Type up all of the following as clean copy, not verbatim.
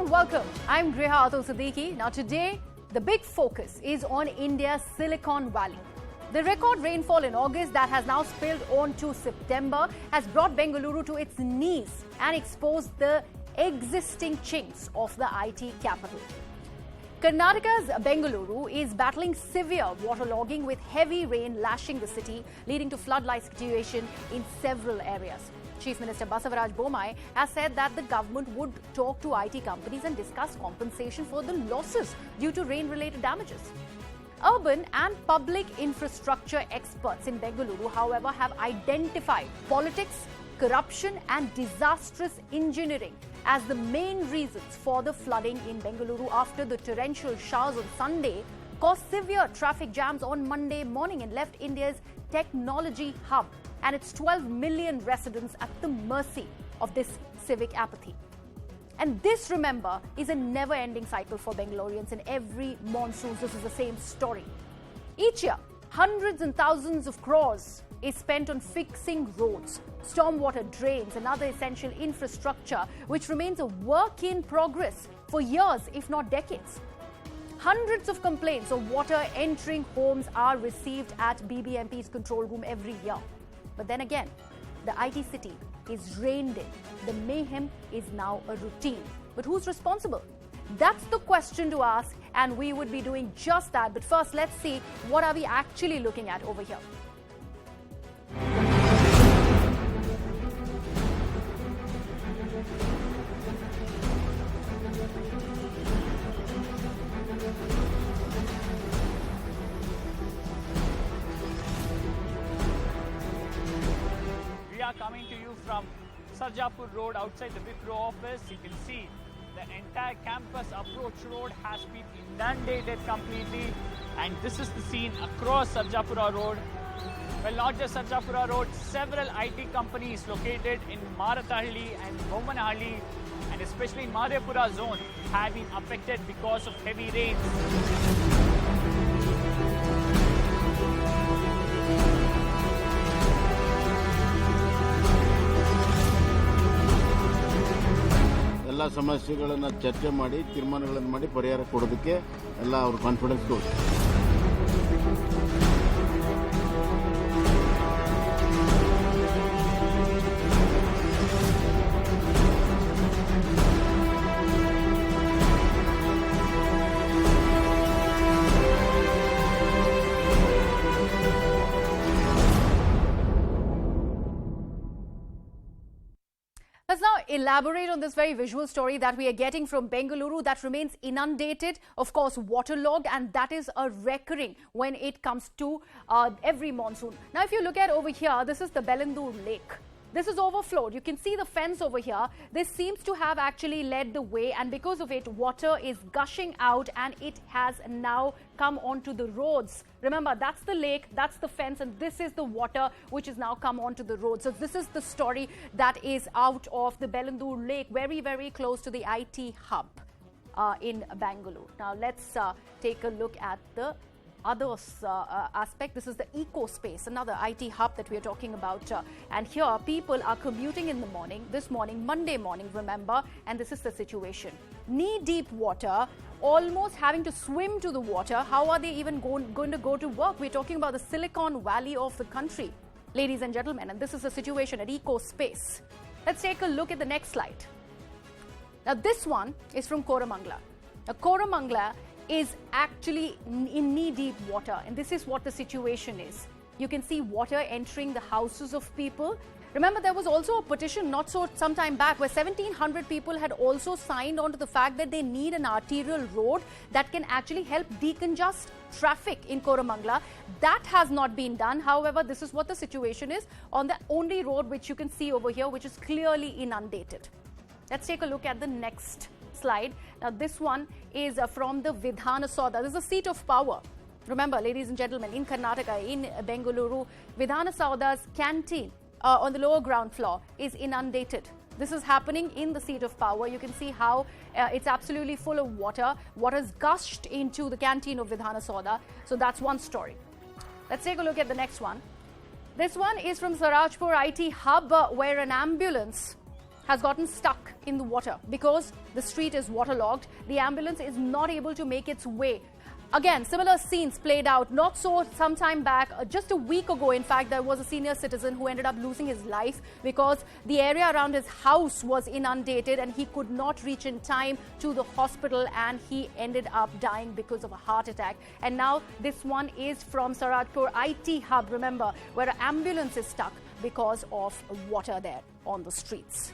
warm welcome. I'm Griha Atul Siddiqui. Now today, the big focus is on India's Silicon Valley. The record rainfall in August that has now spilled on to September has brought Bengaluru to its knees and exposed the existing chinks of the IT capital. Karnataka's Bengaluru is battling severe waterlogging with heavy rain lashing the city, leading to flood-like situation in several areas. Chief Minister Basavaraj Bommai has said that the government would talk to IT companies and discuss compensation for the losses due to rain-related damages. Urban and public infrastructure experts in Bengaluru, however, have identified politics, corruption and disastrous engineering as the main reasons for the flooding in Bengaluru after the torrential showers on Sunday caused severe traffic jams on Monday morning and left India's technology hub and its 12 million residents at the mercy of this civic apathy. And this, remember, is a never-ending cycle for Bengalurians. In every monsoon, this is the same story. Each year, hundreds and thousands of crores is spent on fixing roads, stormwater drains and other essential infrastructure, which remains a work in progress for years, if not decades. Hundreds of complaints of water entering homes are received at BBMP's control room every year. But then again, the IT city is reined in. The mayhem is now a routine. But who's responsible? That's the question to ask, and we would be doing just that. But first, let's see what are we actually looking at over here. Coming to you from Sarjapur Road outside the Wipro office. You can see the entire campus approach road has been inundated completely, and this is the scene across Sarjapura Road. Well, not just Sarjapura Road, several IT companies located in Marathalli and Bomanahalli and especially in Madhepura zone have been affected because of heavy rains. ಎಲ್ಲ ಸಮಸ್ಯೆಗಳನ್ನು ಚರ್ಚೆ ಮಾಡಿ ತೀರ್ಮಾನಗಳನ್ನು ಮಾಡಿ ಪರಿಹಾರ ಕೊಡೋದಕ್ಕೆ ಎಲ್ಲ ಅವರು ಕಾನ್ಫಿಡೆನ್ಸ್ ತೋರಿಸ್ತಾರೆ. Let's now elaborate on this very visual story that we are getting from Bengaluru that remains inundated, of course, waterlogged, and that is a recurring when it comes to every monsoon. Now, if you look at over here, this is the Bengaluru Lake. This is overflowed. You can see the fence over here. This seems to have actually led the way, and because of it, water is gushing out and it has now come onto the roads. Remember, that's the lake, that's the fence, and this is the water which has now come onto the road. So this is the story that is out of the Bengaluru Lake, very, very close to the IT hub in Bengaluru. Now let's take a look at the other aspect. This is the eco space, another IT hub that we are talking about. And here people are commuting in the morning, this morning, Monday morning, remember, and this is the situation. Knee-deep water, almost having to swim to the water. How are they even going to go to work? We're talking about the Silicon Valley of the country, ladies and gentlemen, and this is the situation at eco space. Let's take a look at the next slide. Now this one is from Koramangala. Now Koramangala is actually in knee-deep water, and this is what the situation is. You can see water entering the houses of people. Remember, there was also a petition not so some time back where 1,700 people had also signed on to the fact that they need an arterial road that can actually help decongest traffic in Koramangala. That has not been done. However, this is what the situation is on the only road which you can see over here, which is clearly inundated. Let's take a look at the next slide. Now this one is from the Vidhana Sauda. This is a seat of power. Remember, ladies and gentlemen, in Karnataka, in Bengaluru, Vidhana Sauda's canteen on the lower ground floor is inundated. This is happening in the seat of power. You can see how it's absolutely full of water. Water has gushed into the canteen of Vidhana Sauda. So that's one story. Let's take a look at the next one. This one is from Sarajpur IT Hub, where an ambulance has gotten stuck in the water because the street is waterlogged. The ambulance is not able to make its way. Again, similar scenes played out not so some time back, just a week ago. In fact, there was a senior citizen who ended up losing his life because the area around his house was inundated and he could not reach in time to the hospital, and he ended up dying because of a heart attack. And now this one is from Saradpur IT hub, remember, where an ambulance is stuck because of water there on the streets.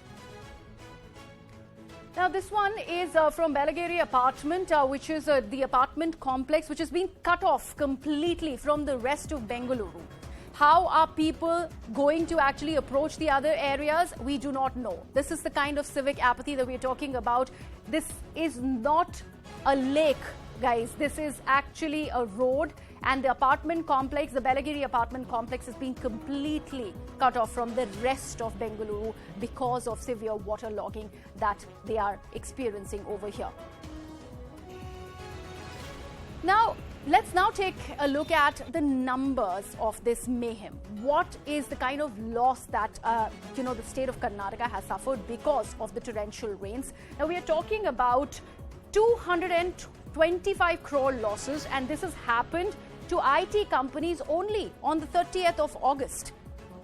Now, this one is from Bengaluru apartment, which is the apartment complex which has been cut off completely from the rest of Bengaluru. How are people going to actually approach the other areas? We do not know. This is the kind of civic apathy that we're talking about. This is not a lake, guys. This is actually a road, and the apartment complex, the Bengaluru apartment complex, is being completely cut off from the rest of Bengaluru because of severe waterlogging that they are experiencing over here. Now, let's now take a look at the numbers of this mayhem. What is the kind of loss that, the state of Karnataka has suffered because of the torrential rains? Now, we are talking about 225 crore losses, and this has happened to IT companies only on the 30th of August.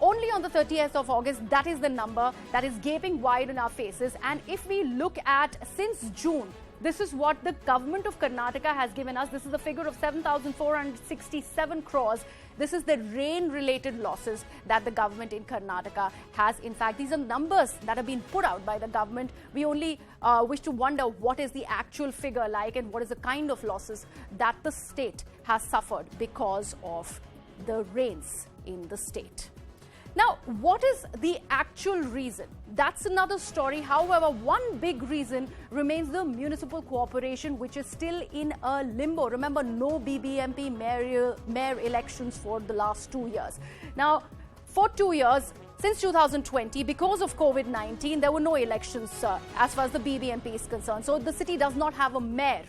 Only on the 30th of August, that is the number that is gaping wide in our faces. And if we look at since June, this is what the government of Karnataka has given us. This is the figure of 7,467 crores. This is the rain-related losses that the government in Karnataka has. In fact, these are numbers that have been put out by the government. We only wish to wonder what is the actual figure like and what is the kind of losses that the state has suffered because of the rains in the state. Now, what is the actual reason? That's another story. However, one big reason remains the municipal corporation, which is still in a limbo. Remember, no BBMP mayor elections for the last 2 years. Now, for 2 years, since 2020, because of COVID-19, there were no elections as far as the BBMP is concerned. So the city does not have a mayor,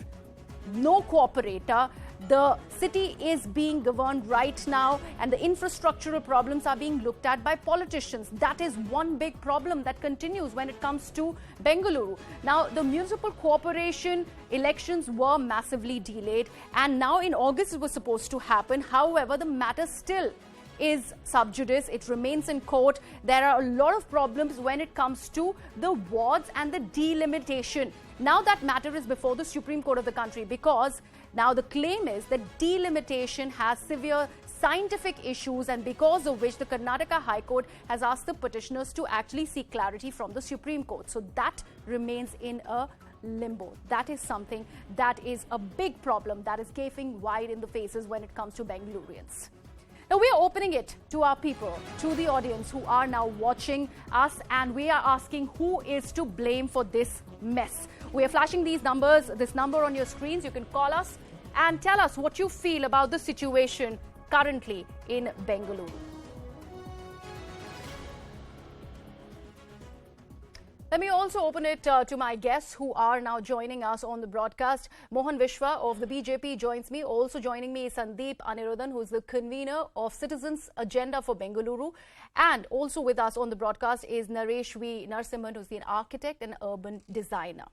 no cooperator. The city is being governed right now, and the infrastructural problems are being looked at by politicians. That is one big problem that continues when it comes to Bengaluru. Now, the municipal corporation elections were massively delayed, and now in August it was supposed to happen. However, the matter still is sub judice. It remains in court. There are a lot of problems when it comes to the wards and the delimitation. Now that matter is before the Supreme Court of the country, because now the claim is that delimitation has severe scientific issues, and because of which the Karnataka High Court has asked the petitioners to actually seek clarity from the Supreme Court. So that remains in a limbo. That is something that is a big problem that is gaping wide in the faces when it comes to Bengalurians. Now, we are opening it to our people, to the audience who are now watching us, and we are asking who is to blame for this mess. We are flashing these numbers, this number on your screens. You can call us and tell us what you feel about the situation currently in Bengaluru. Let me also open it to my guests who are now joining us on the broadcast. Mohan Vishwa of the BJP joins me. Also joining me is Sandeep Anirudhan, who is the convener of Citizens Agenda for Bengaluru. And also with us on the broadcast is Naresh V. Narsimhan, who is the architect and urban designer.